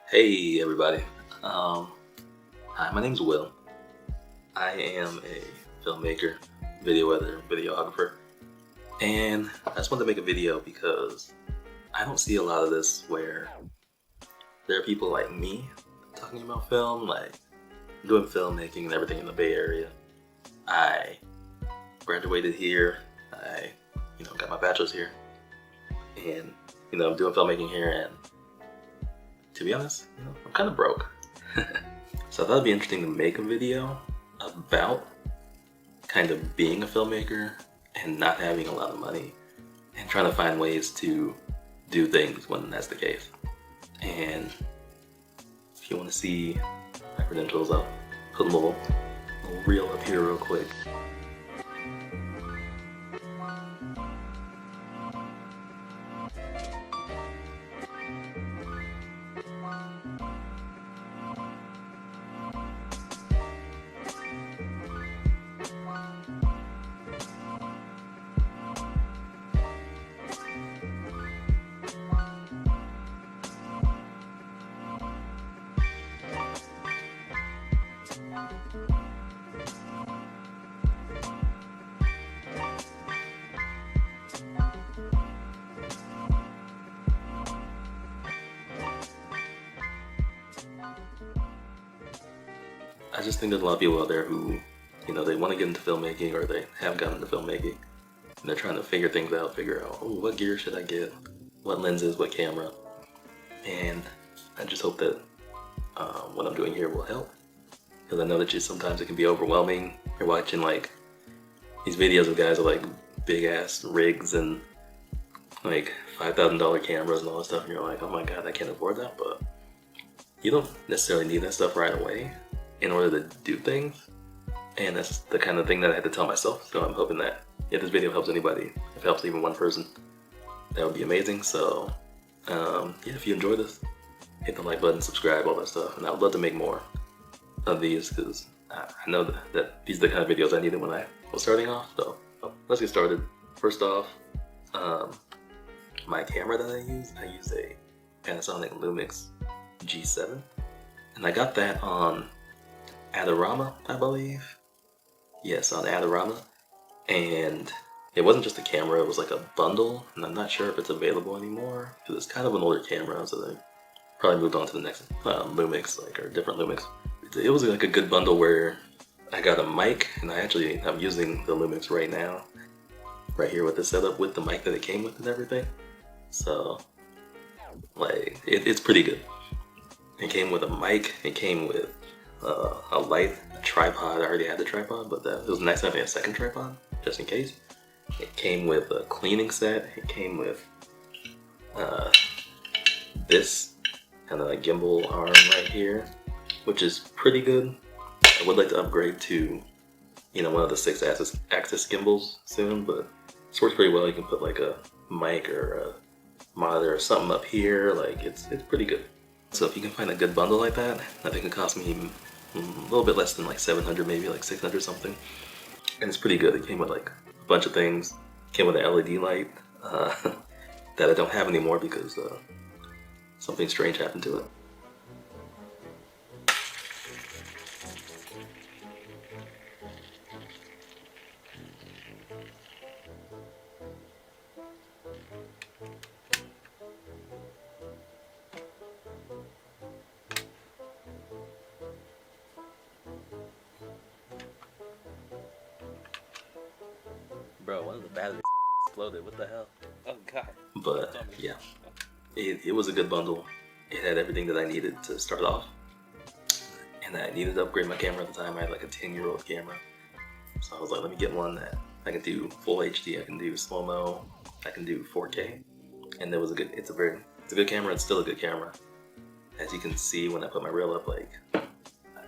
Hey everybody. Hi, my name's Will. I am a filmmaker, video editor, videographer, and I just wanted to make a video because I don't see a lot of this where there are people like me talking about film, like doing filmmaking and everything in the Bay Area. I graduated here. I, got my bachelor's here, and I'm doing filmmaking here. And to be honest, I'm kind of broke. So I thought it'd be interesting to make a video about kind of being a filmmaker and not having a lot of money and trying to find ways to do things when that's the case. And if you want to see my credentials, I'll put a little reel up here real quick. I just think there's a lot of people out there who, they want to get into filmmaking or they have gotten into filmmaking and they're trying to figure things out, oh, what gear should I get? What lenses, what camera? And I just hope that what I'm doing here will help. Because I know that sometimes it can be overwhelming. You're watching like these videos of guys with like big ass rigs and like $5,000 cameras and all that stuff, and you're like, oh my god, I can't afford that. But you don't necessarily need that stuff right away in order to do things. And that's the kind of thing that I had to tell myself. So I'm hoping that if this video helps anybody, if it helps even one person, that would be amazing. So yeah, if you enjoy this, hit the like button, subscribe, all that stuff. And I would love to make more of these because I know that these are the kind of videos I needed when I was starting off. So let's get started. First off, my camera that I use a Panasonic Lumix G7. And I got that on Adobe, I believe. Yes, on Adobe. And it wasn't just a camera, it was like a bundle, and I'm not sure if it's available anymore because it's kind of an older camera, so they probably moved on to the next Lumix, or different Lumix. It was like a good bundle where I got a mic, and I'm using the Lumix right now, right here with the setup with the mic that it came with and everything. So, like, it's pretty good. It came with a mic, it came with a light, a tripod. I already had the tripod, but it was nice having a second tripod, just in case. It came with a cleaning set. It came with this kind of like gimbal arm right here, which is pretty good. I would like to upgrade to, one of the 6-axis gimbals soon, but this works pretty well. You can put like a mic or a monitor or something up here. Like it's pretty good. So if you can find a good bundle like that, I think it cost me a little bit less than like 700, maybe like 600 something. And it's pretty good. It came with like a bunch of things. It came with an LED light that I don't have anymore because something strange happened to it. Bro, one of the batteries exploded. What the hell? Oh god. But yeah, it was a good bundle. It had everything that I needed to start off. And I needed to upgrade my camera at the time. I had like a 10-year-old camera. So I was like, let me get one that I can do full HD, I can do slow-mo, I can do 4K. And it's a good camera. It's still a good camera. As you can see when I put my reel up, like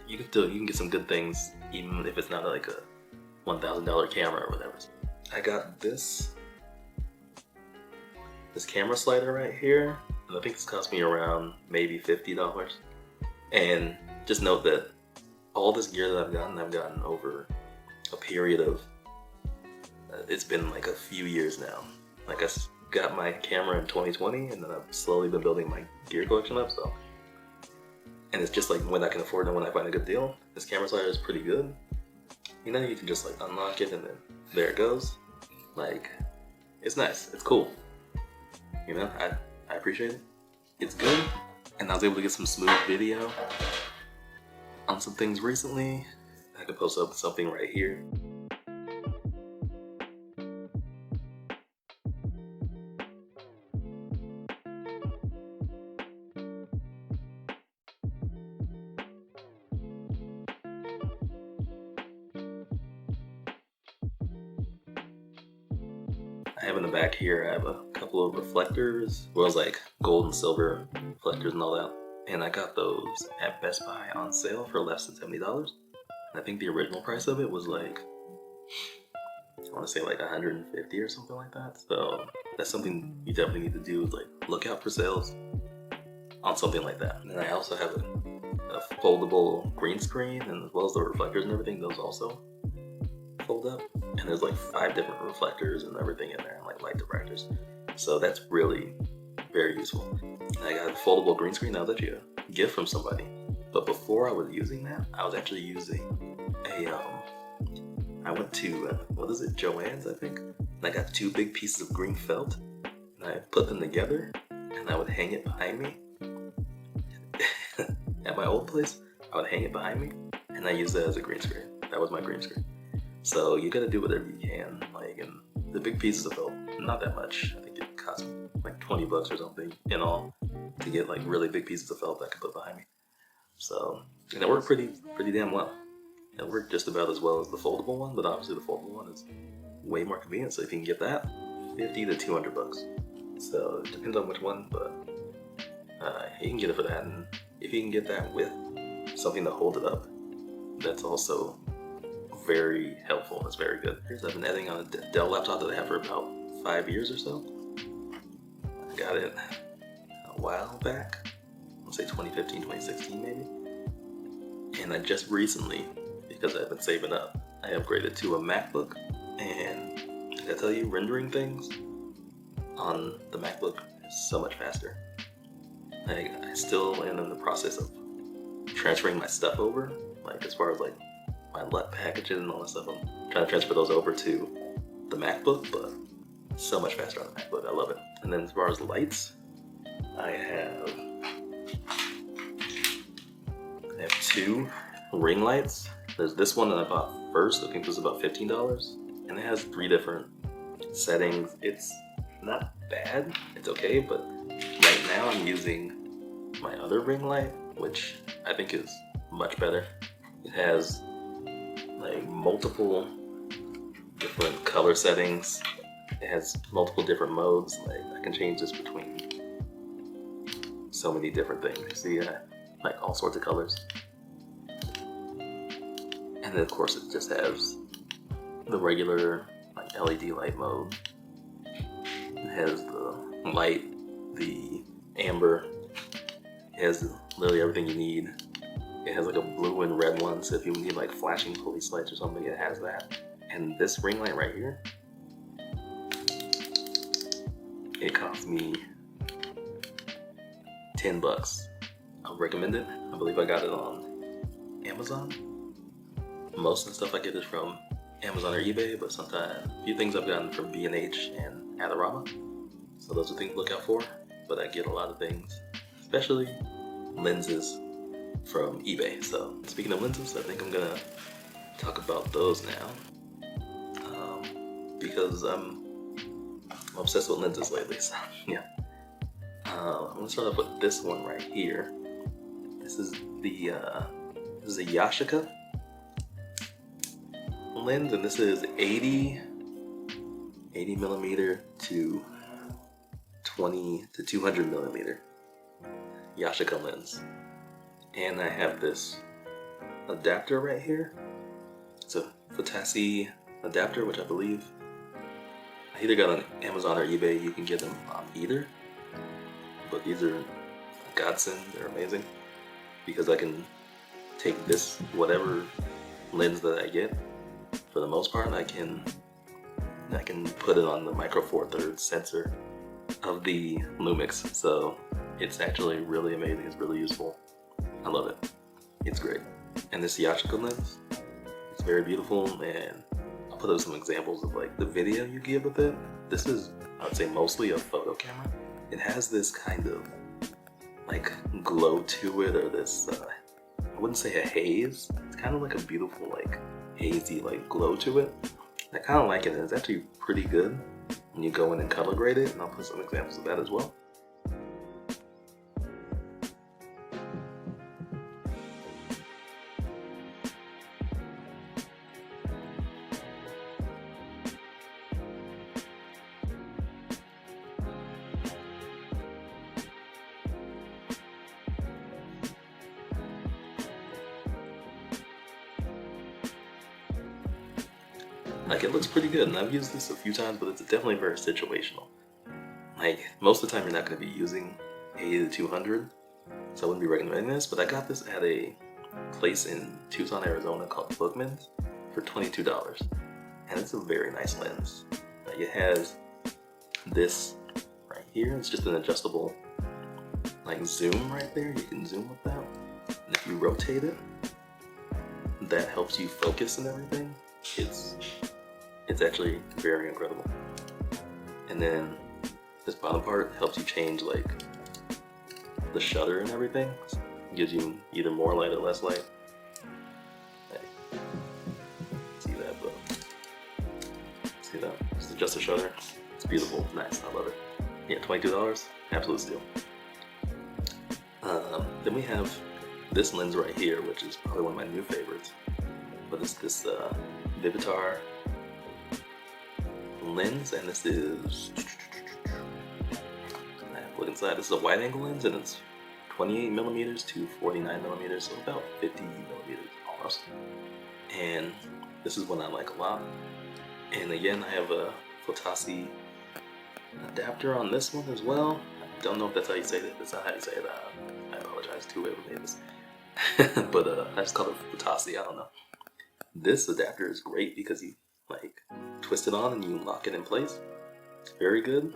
you can get some good things even if it's not like a $1,000 camera or whatever. I got this camera slider right here, and I think this cost me around maybe $50. And just note that all this gear that I've gotten over a period of, it's been like a few years now. Like got my camera in 2020, and then I've slowly been building my gear collection up, so And it's just like when I can afford it and when I find a good deal. This camera slider is pretty good. You know, you can just like unlock it and then there it goes. Like, it's nice, it's cool. You know, I appreciate it. It's good. And I was able to get some smooth video on some things recently. I could post up something right here. I have in the back here, I have a couple of reflectors, as well as like gold and silver reflectors and all that. And I got those at Best Buy on sale for less than $70. And I think the original price of it was like, I want to say like 150 or something like that. So that's something you definitely need to do, is like look out for sales on something like that. And then I also have a foldable green screen, and as well as the reflectors and everything, those also fold up. And there's like 5 different reflectors and everything in there, and like light diffractors. So that's really very useful. I got a foldable green screen. That was actually a gift from somebody. But before I was using that, I was actually using I went to, what is it, Joann's, I think? And I got 2 big pieces of green felt, and I put them together, and I would hang it behind me. At my old place, I would hang it behind me, and I used that as a green screen. That was my green screen. So you gotta do whatever you can. Like, and the big pieces of felt, not that much. I think it cost me like 20 bucks or something in all to get like really big pieces of felt that I could put behind me. So, and it worked pretty damn well. It worked just about as well as the foldable one, but obviously the foldable one is way more convenient. So if you can get that, 50 to 200 bucks. So it depends on which one, but you can get it for that. And if you can get that with something to hold it up, that's also very helpful. It's very good. I've been editing on a Dell laptop that I have for about 5 years or so. I got it a while back. I'll say 2015, 2016 maybe. And I just recently, because I've been saving up, I upgraded to a MacBook. And I gotta tell you, rendering things on the MacBook is so much faster. I still am in the process of transferring my stuff over, like as far as like my LUT packages and all that stuff. I'm trying to transfer those over to the MacBook, but so much faster on the MacBook. I love it. And then as far as lights, I have 2 ring lights. There's this one that I bought first. I think this was about $15, and it has 3 different settings. It's not bad. It's okay, but right now I'm using my other ring light, which I think is much better. It has like multiple different color settings. It has multiple different modes. Like I can change this between so many different things. You see, like all sorts of colors. And then of course it just has the regular like LED light mode. It has the light, the amber. It has literally everything you need. It has like a blue and red one, so if you need like flashing police lights or something, it has that. And this ring light right here, it cost me 10 bucks. I recommend it. I believe I got it on Amazon. Most of the stuff I get is from Amazon or eBay, but sometimes a few things I've gotten from B&H and Adorama. So those are things to look out for. But I get a lot of things, especially lenses, from eBay. So speaking of lenses, I think I'm gonna talk about those now, because I'm obsessed with lenses lately. So yeah, I'm gonna start off with this one right here. This is a Yashica lens, and this is 80 millimeter to 20 to 200 millimeter Yashica lens. And I have this adapter right here. It's a Futasi adapter, which I believe I either got on Amazon or eBay. You can get them on either. But these are a godsend. They're amazing because I can take this, whatever lens that I get, for the most part, I can put it on the micro four thirds sensor of the Lumix. So it's actually really amazing. It's really useful. I love it. It's great. And this Yashica lens, it's very beautiful, and I'll put up some examples of like the video you get with it. This is, I would say, mostly a photo camera. It has this kind of like glow to it, or this, I wouldn't say a haze. It's kind of like a beautiful like hazy like glow to it. I kind of like it, and it's actually pretty good when you go in and color grade it, and I'll put some examples of that as well. Like, it looks pretty good, and I've used this a few times, but it's definitely very situational. Like, most of the time you're not going to be using 80 to 200, so I wouldn't be recommending this, but I got this at a place in Tucson, Arizona called WillMGS for $22, and it's a very nice lens. Like, it has this right here. It's just an adjustable like zoom right there. You can zoom with that, and if you rotate it, that helps you focus and everything. It's actually very incredible. And then this bottom part helps you change like the shutter and everything. It gives you either more light or less light. Hey, see that, but see that? Just adjust the shutter. It's beautiful, nice, I love it. Yeah, $22, absolute steal. Then we have this lens right here, which is probably one of my new favorites. But it's this Vivitar lens, and this is, look inside, this is a wide angle lens, and it's 28 millimeters to 49 millimeters, so about 50 millimeters almost. And this is one I like a lot. And again, I have a Photossi adapter on this one as well. I don't know if that's how you say it. That's not how you say it. I apologize to whoever made this. But I just call it Photossi, I don't know. This adapter is great because you like twist it on and you lock it in place. Very good.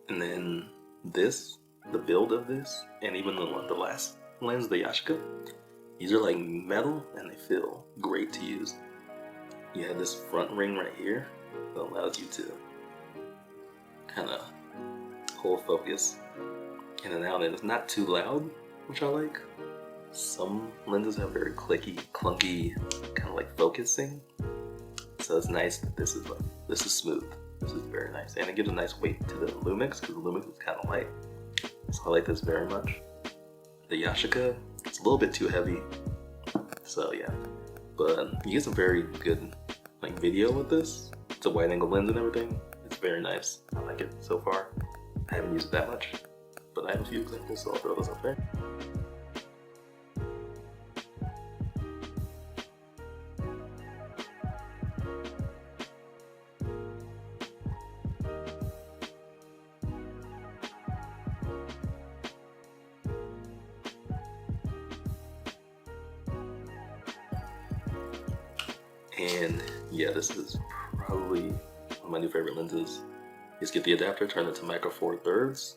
And then this, the build of this, and even the last lens, the Yashica, these are like metal and they feel great to use. You have this front ring right here that allows you to kind of hold focus in and out, and it's not too loud, which I like. Some lenses have very clicky, clunky, kind of like focusing. So it's nice that this is smooth. This is very nice, and it gives a nice weight to the Lumix because the Lumix is kind of light. So I like this very much. The Yashica, it's a little bit too heavy. So yeah, but you get some very good like video with this. It's a wide angle lens and everything. It's very nice. I like it so far. I haven't used it that much, but I have a few examples, so I'll throw those up there. And yeah, this is probably one of my new favorite lenses. You just get the adapter, turn it to micro four thirds.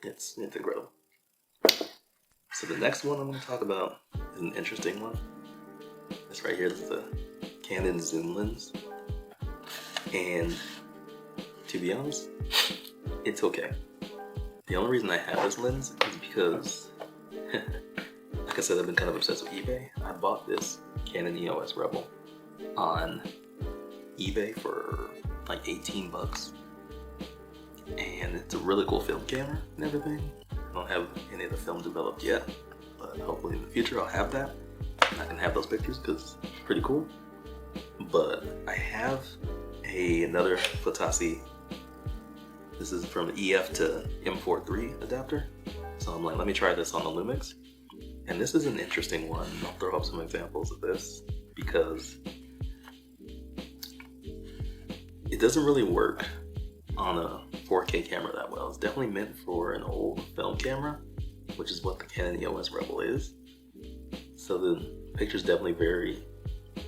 It's incredible. So the next one I'm going to talk about is an interesting one. This right here is the Canon zoom lens. And to be honest, it's okay. The only reason I have this lens is because, like I said, I've been kind of obsessed with eBay. I bought this Canon EOS Rebel on eBay for like 18 bucks. And it's a really cool film camera and everything. I don't have any of the film developed yet, but hopefully in the future I'll have that. And I can have those pictures because it's pretty cool. But I have another Photossi. This is from EF to M4.3 adapter. So I'm like, let me try this on the Lumix. And this is an interesting one. I'll throw up some examples of this because it doesn't really work on a 4K camera that well. It's definitely meant for an old film camera, which is what the Canon EOS Rebel is. So the picture's definitely very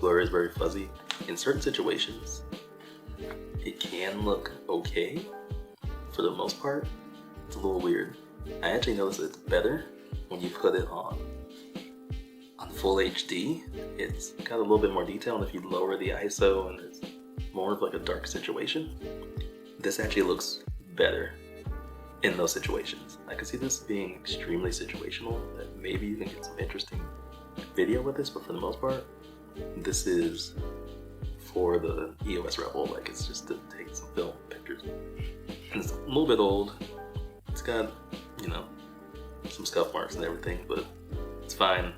blurry, it's very fuzzy. In certain situations, it can look okay. For the most part, it's a little weird. I actually noticed that it's better when you put it on full HD, it's got a little bit more detail, and if you lower the ISO and it's more of like a dark situation, this actually looks better in those situations. I can see this being extremely situational, that maybe you can get some interesting video with this, but for the most part, this is for the EOS Rebel, like it's just to take some film pictures. And it's a little bit old, it's got, you know, some scuff marks and everything, but it's fine.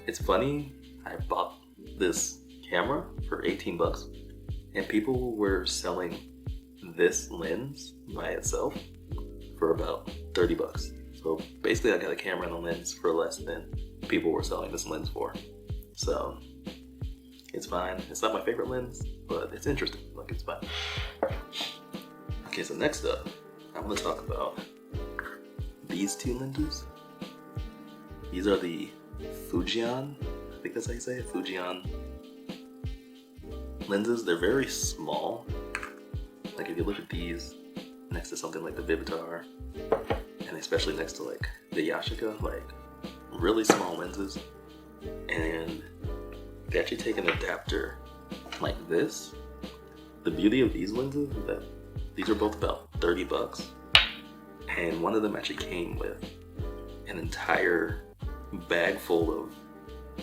It's funny, I bought this camera for 18 bucks and people were selling this lens by itself for about 30 bucks. So basically I got a camera and a lens for less than people were selling this lens for. So it's fine. It's not my favorite lens, but it's interesting. Like, it's fine. Okay, so next up, I'm gonna talk about these two lenses. These are the Fujian, I think that's how you say it, Fujian lenses. They're very small. Like if you look at these next to something like the Vivitar, and especially next to like the Yashica, like really small lenses, and they actually take an adapter like this. The beauty of these lenses is that these are both about 30 bucks, and one of them actually came with an entire bag full of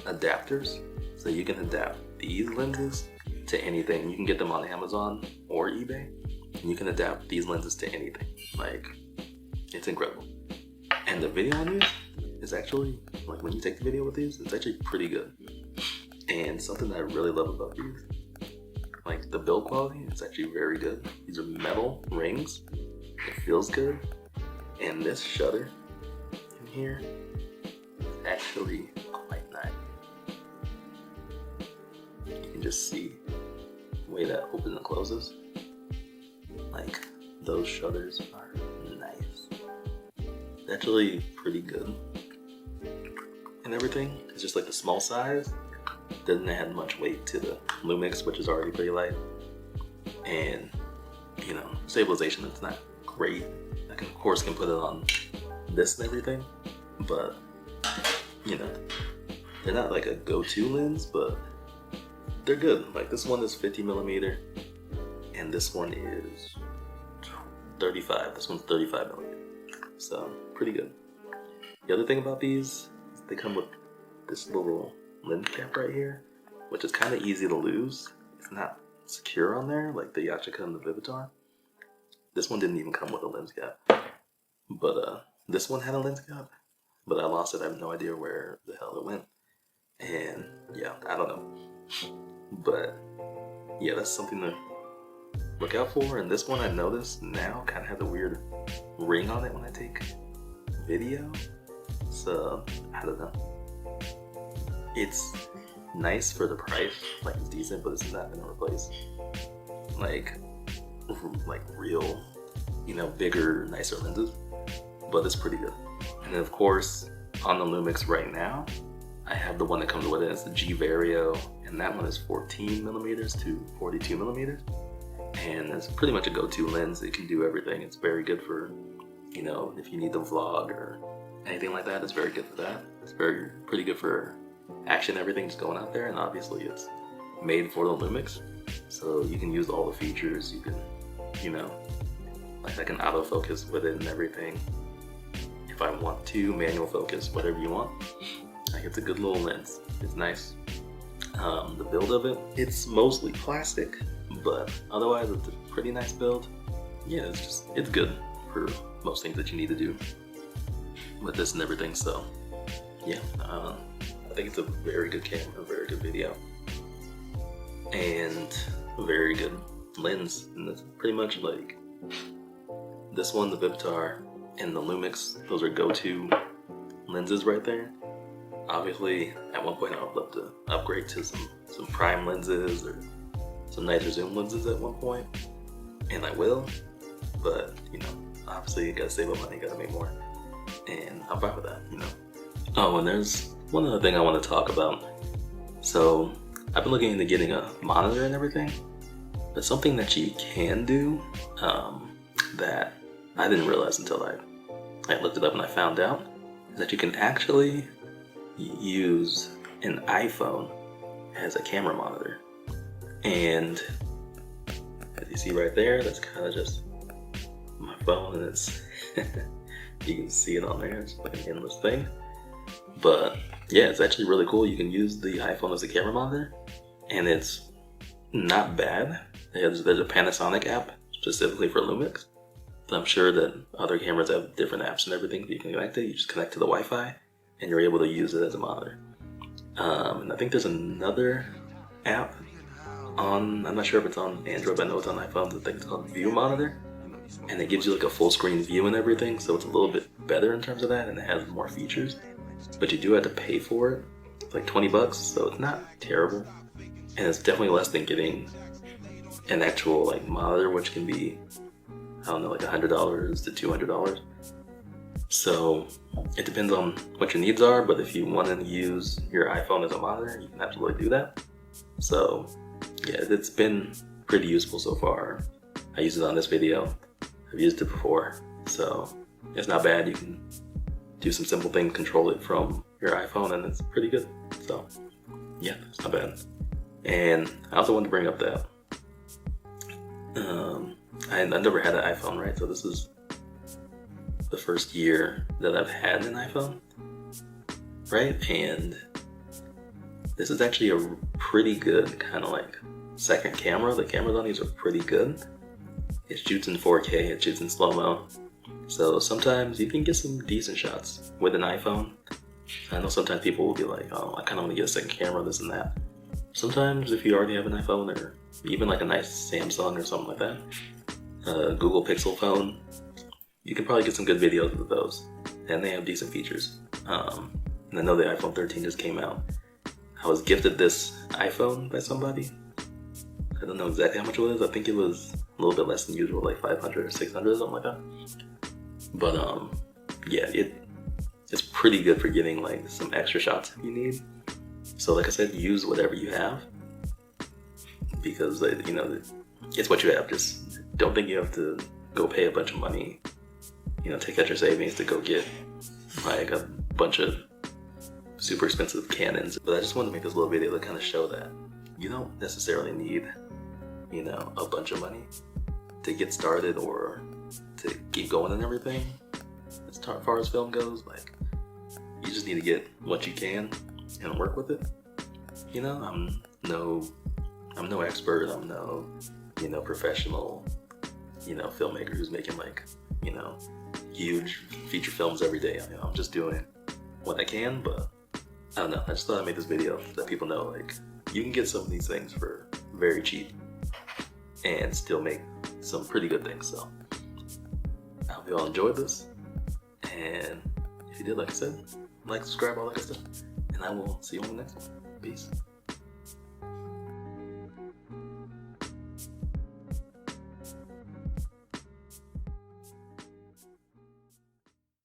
adapters, so you can adapt these lenses to anything. You can get them on Amazon or eBay, and you can adapt these lenses to anything. Like, it's incredible. And the video on these is actually, like when you take the video with these, it's actually pretty good. And something that I really love about these, like the build quality, is actually very good. These are metal rings, it feels good, and this shutter in here is actually quite nice. You can just see the way that opens and closes. Like, those shutters are nice. It's actually pretty good. And everything, it's just like the small size doesn't add much weight to the Lumix, which is already pretty light. And, you know, stabilization, it's not great. I can, of course, can put it on this and everything, but, you know, they're not like a go-to lens, but they're good. Like, this one is 50mm, and this one is 35. This one's 35mm, so pretty good. The other thing about these is they come with this little lens cap right here, which is kind of easy to lose. It's not secure on there like the Yashica and the Vivitar. This one didn't even come with a lens cap, but this one had a lens cap, but I lost it. I have no idea where the hell it went, and yeah, I don't know. But yeah, that's something to look out for. And this one, I noticed now, kind of has a weird ring on it when I take video, so I don't know. It's nice for the price, like it's decent, but it's not gonna replace like real, you know, bigger, nicer lenses, but it's pretty good. And then of course, on the Lumix right now, I have the one that comes with it. It's the G Vario, and that one is 14mm to 42mm, and it's pretty much a go-to lens. It can do everything. It's very good for, you know, if you need to vlog or anything like that, it's very good for that. It's pretty good for action, everything just going out there, and obviously it's made for the Lumix, so you can use all the features. You can, you know, like I can autofocus with it and everything. If I want to manual focus, whatever you want. Like, it's a good little lens. It's nice. The build of it, it's mostly plastic, but otherwise it's a pretty nice build. Yeah, it's good for most things that you need to do with this and everything. So yeah, I think it's a very good camera, a very good video, and a very good lens. And it's pretty much like this one, the Vivitar, and the Lumix. Those are go-to lenses right there. Obviously, at one point I would love to upgrade to some prime lenses or some nicer zoom lenses at one point, and I will. But you know, obviously you gotta save up money, you gotta make more, and I'm fine with that, you know. Oh, and there's one other thing I want to talk about. So I've been looking into getting a monitor and everything, but something that you can do that I didn't realize until I looked it up and I found out. is that you can actually use an iPhone as a camera monitor. And as you see right there, that's kind of just my phone, and it's you can see it on there. It's like an endless thing. But yeah, it's actually really cool. You can use the iPhone as a camera monitor, and it's not bad. There's a Panasonic app specifically for Lumix. I'm sure that other cameras have different apps and everything that you can connect to. You just connect to the Wi-Fi, and you're able to use it as a monitor. And I think there's another app on, I'm not sure if it's on Android, but I know it's on iPhones. I think it's called View Monitor, and it gives you like a full screen view and everything, so it's a little bit better in terms of that, and it has more features. But you do have to pay for it. It's like $20, so it's not terrible. And it's definitely less than getting an actual like monitor, which can be, I don't know, like $100 to $200. So it depends on what your needs are, but if you want to use your iPhone as a monitor, you can absolutely do that. So yeah, it's been pretty useful so far. I use it on this video. I've used it before, so it's not bad. You can do some simple things, control it from your iPhone, and it's pretty good. So yeah, it's not bad. And I also wanted to bring up that I never had an iPhone, right? So this is the first year that I've had an iPhone, right? And this is actually a pretty good kind of like second camera. The cameras on these are pretty good. It shoots in 4K, it shoots in slow-mo. So sometimes you can get some decent shots with an iPhone. I know sometimes people will be like, oh, I kind of want to get a second camera, this and that. Sometimes if you already have an iPhone, or even like a nice Samsung or something like that, Google Pixel phone, you can probably get some good videos with those, and they have decent features. And I know the iPhone 13 just came out. I was gifted this iPhone by somebody. I don't know exactly how much it was. I think it was a little bit less than usual, like 500 or 600 or something like that. But yeah, it's pretty good for getting like some extra shots if you need. So like I said, use whatever you have, because you know, it's what you have. Just don't think you have to go pay a bunch of money, you know, take out your savings to go get like a bunch of super expensive Canons. But I just wanted to make this little video to kind of show that you don't necessarily need, you know, a bunch of money to get started or to keep going and everything. As far as film goes, like, you just need to get what you can and work with it. You know, I'm no expert. I'm no, you know, professional, you know, filmmaker who's making like, you know, huge feature films every day. You know, I'm just doing what I can, but I don't know. I just thought I'd make this video to let people know, like, you can get some of these things for very cheap and still make some pretty good things. So I hope you all enjoyed this, and if you did, like I said, like, subscribe, all that good stuff, and I will see you on the next one. Peace.